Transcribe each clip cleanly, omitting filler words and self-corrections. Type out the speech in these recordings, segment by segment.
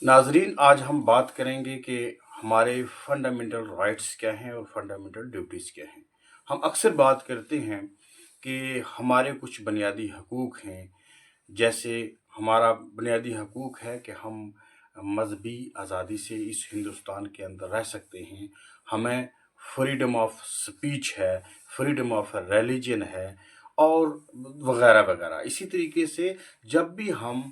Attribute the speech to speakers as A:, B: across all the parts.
A: नाजरीन, आज हम बात करेंगे कि हमारे फंडामेंटल राइट्स क्या हैं और फंडामेंटल ड्यूटीज़ क्या हैं। हम अक्सर बात करते हैं कि हमारे कुछ बुनियादी हकूक़ हैं, जैसे हमारा बुनियादी हकूक़ है कि हम मज़हबी आज़ादी से इस हिंदुस्तान के अंदर रह सकते हैं। हमें फ्रीडम ऑफ स्पीच है, फ्रीडम ऑफ रिलीजन है और वगैरह वगैरह। इसी तरीके से जब भी हम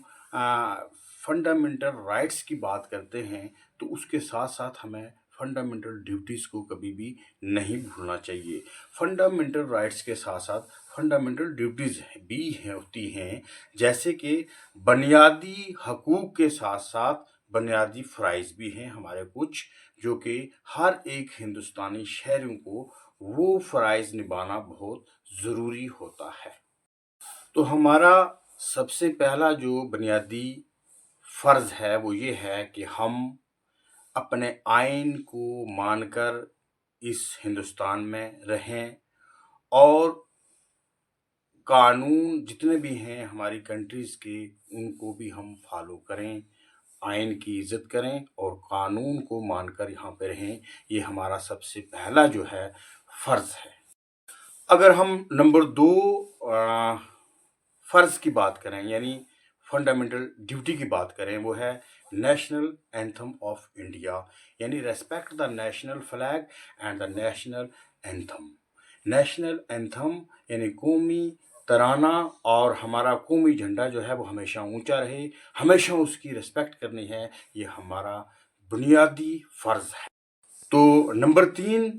A: फंडामेंटल राइट्स की बात करते हैं तो उसके साथ साथ हमें फंडामेंटल ड्यूटीज़ को कभी भी नहीं भूलना चाहिए। फंडामेंटल राइट्स के साथ साथ फंडामेंटल ड्यूटीज़ भी होती हैं, जैसे कि बुनियादी हकूक़ के साथ साथ बुनियादी फ़राइज़ भी हैं हमारे कुछ, जो कि हर एक हिंदुस्तानी शहरियों को वो फ़राइज़ निभाना बहुत ज़रूरी होता है। तो हमारा सबसे पहला जो बुनियादी फ़र्ज़ है वो ये है कि हम अपने आइन को मानकर इस हिंदुस्तान में रहें और कानून जितने भी हैं हमारी कंट्रीज़ के उनको भी हम फॉलो करें, आइन की इज़्ज़त करें और कानून को मानकर यहाँ पे रहें। ये हमारा सबसे पहला जो है फ़र्ज़ है। अगर हम नंबर 2 फ़र्ज़ की बात करें, यानी फंडामेंटल ड्यूटी की बात करें, वो है नेशनल एंथम ऑफ इंडिया, यानी respect the national flag and the national anthem. National anthem यानी कौमी तराना और हमारा कौमी झंडा जो है वो हमेशा ऊंचा रहे, हमेशा उसकी रिस्पेक्ट करनी है। ये हमारा बुनियादी फ़र्ज़ है। तो नंबर 3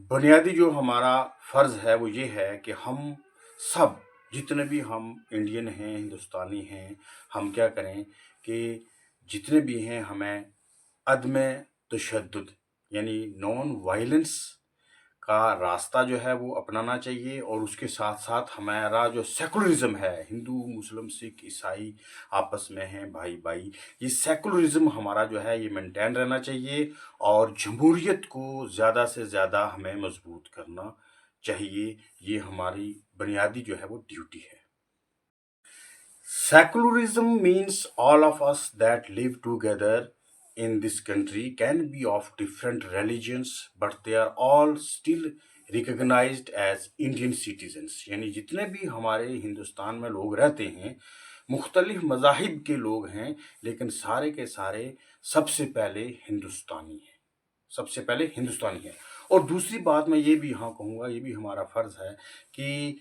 A: बुनियादी जो हमारा फ़र्ज़ है वो ये है कि हम सब जितने भी हम इंडियन हैं, हिंदुस्तानी हैं, हम क्या करें कि जितने भी हैं हमें अदम तशद्दुद यानी नॉन वायलेंस का रास्ता जो है वो अपनाना चाहिए। और उसके साथ साथ हमारा जो सेकुलरिज्म है, हिंदू मुस्लिम सिख ईसाई आपस में हैं भाई भाई, ये सेकुलरिज्म हमारा जो है ये मेंटेन रहना चाहिए और जमहूरियत को ज़्यादा से ज़्यादा हमें मजबूत करना चाहिए। ये हमारी बुनियादी जो है वो ड्यूटी है। Secularism means all of us that live together in this country can be of different religions, but they are all still recognized as Indian citizens। यानी जितने भी हमारे हिंदुस्तान में लोग रहते हैं, मुख्तलिफ मज़ाहिब के लोग हैं, लेकिन सारे के सारे सबसे पहले हिंदुस्तानी हैं, सबसे पहले हिंदुस्तानी है। और दूसरी बात मैं ये भी यहाँ कहूँगा, ये भी हमारा फ़र्ज़ है कि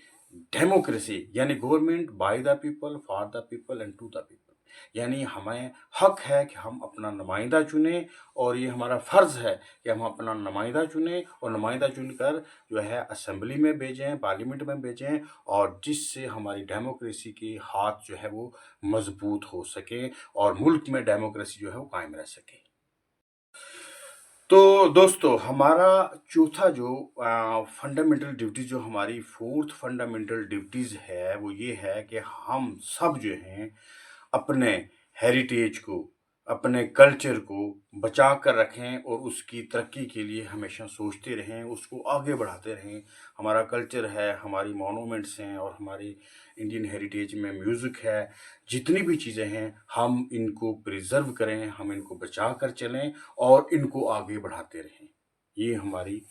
A: डेमोक्रेसी यानी government by the people for the people and to the people, यानी हमें हक है कि हम अपना नुमाइंदा चुनें और ये हमारा फ़र्ज़ है कि हम अपना नुमाइंदा चुनें और नुमाइंदा चुनकर जो है असेंबली में भेजें, पार्लियामेंट में भेजें, और जिससे हमारी डेमोक्रेसी के हाथ जो है वो मजबूत हो सके और मुल्क में डेमोक्रेसी जो है वो कायम रह सके। तो दोस्तों, हमारा चौथा जो फंडामेंटल ड्यूटी, जो हमारी फोर्थ फंडामेंटल ड्यूटीज़ है वो ये है कि हम सब जो हैं अपने हेरिटेज को, अपने कल्चर को बचा कर रखें और उसकी तरक्की के लिए हमेशा सोचते रहें, उसको आगे बढ़ाते रहें। हमारा कल्चर है, हमारी मॉन्यूमेंट्स हैं और हमारी इंडियन हेरिटेज में म्यूज़िक है, जितनी भी चीज़ें हैं हम इनको प्रिजर्व करें, हम इनको बचा कर चलें और इनको आगे बढ़ाते रहें। ये हमारी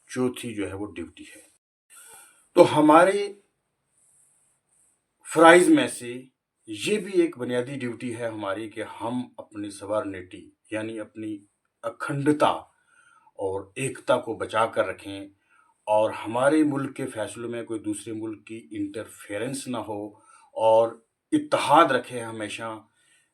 A: चौथी जो है वो ड्यूटी है। तो हमारे फ़राइज़ में से ये भी एक बुनियादी ड्यूटी है हमारी कि हम अपनी सॉवरेनिटी यानी अपनी अखंडता और एकता को बचा कर रखें और हमारे मुल्क के फैसलों में कोई दूसरे मुल्क की इंटरफेरेंस ना हो और इत्तेहाद रखें, हमेशा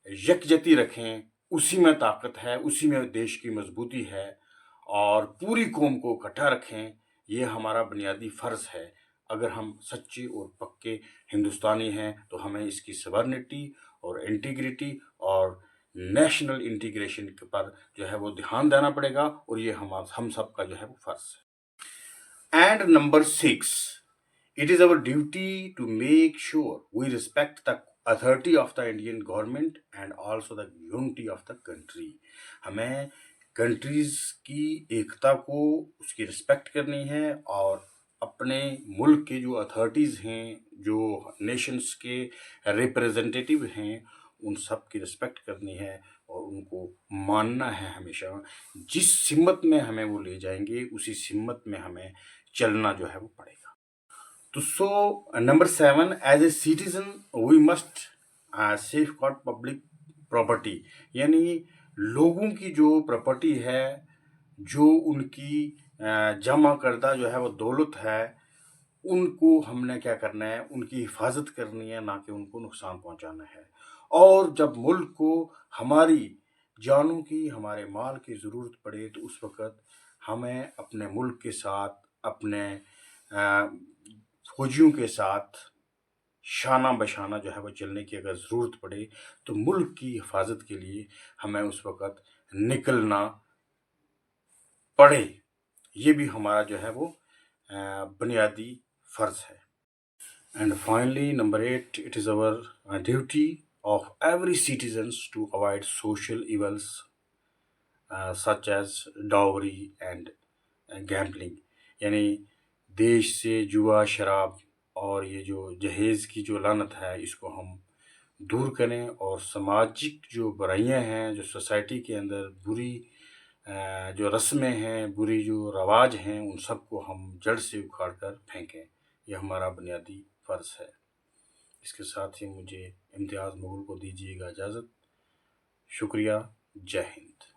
A: यकजहती रखें। उसी में ताकत है, उसी में देश की मजबूती है और पूरी कौम को इकट्ठा रखें। ये हमारा बुनियादी फ़र्ज़ है। अगर हम सच्चे और पक्के हिंदुस्तानी हैं तो हमें इसकी सॉवरेनिटी और इंटीग्रिटी और नेशनल इंटीग्रेशन पर जो है वो ध्यान देना पड़ेगा और ये हम सब का जो है वो फ़र्ज़ है। And number 6, it is our duty to make sure we respect the authority of the Indian government and also the unity of the country। हमें कंट्रीज़ की एकता को, उसकी रिस्पेक्ट करनी है और अपने मुल्क के जो अथॉरिटीज़ हैं, जो नेशंस के रिप्रेजेंटेटिव हैं, ان سب کی رسپیکٹ کرنی ہے اور ان کو ماننا ہے ہمیشہ. جس سمت میں ہمیں وہ لے جائیں گے اسی سمت میں ہمیں چلنا جو ہے وہ پڑے گا. تو number 7, as a citizen we must safeguard public property. یعنی لوگوں کی جو پراپرٹی ہے، جو ان کی جمع کردہ جو ہے وہ دولت ہے، ان کو ہم نے کیا کرنا ہے، ان کی حفاظت کرنی ہے، نہ کہ ان کو نقصان پہنچانا ہے. اور جب ملک کو ہماری جانوں کی، ہمارے مال کی ضرورت پڑے تو اس وقت ہمیں اپنے ملک کے ساتھ، اپنے فوجیوں کے ساتھ شانہ بشانہ جو ہے وہ چلنے کی اگر ضرورت پڑے تو ملک کی حفاظت کے لیے ہمیں اس وقت نکلنا پڑے. یہ بھی ہمارا جو ہے وہ بنیادی فرض ہے. And finally, number 8, it is our duty of every citizens to avoid social evils such as dowry and gambling. یعنی دیش سے جوا، شراب اور یہ جو جہیز کی جو لعنت ہے اس کو ہم دور کریں، اور سماجک جو برائیاں ہیں، جو سوسائٹی کے اندر بری جو رسمیں ہیں، بری جو رواج ہیں، ان سب کو ہم جڑ سے اکھاڑ کر پھینکیں. یہ ہمارا بنیادی فرض ہے. اس کے ساتھ ہی مجھے امتیاز مغل کو دیجیے گا اجازت. شکریہ. جے ہند.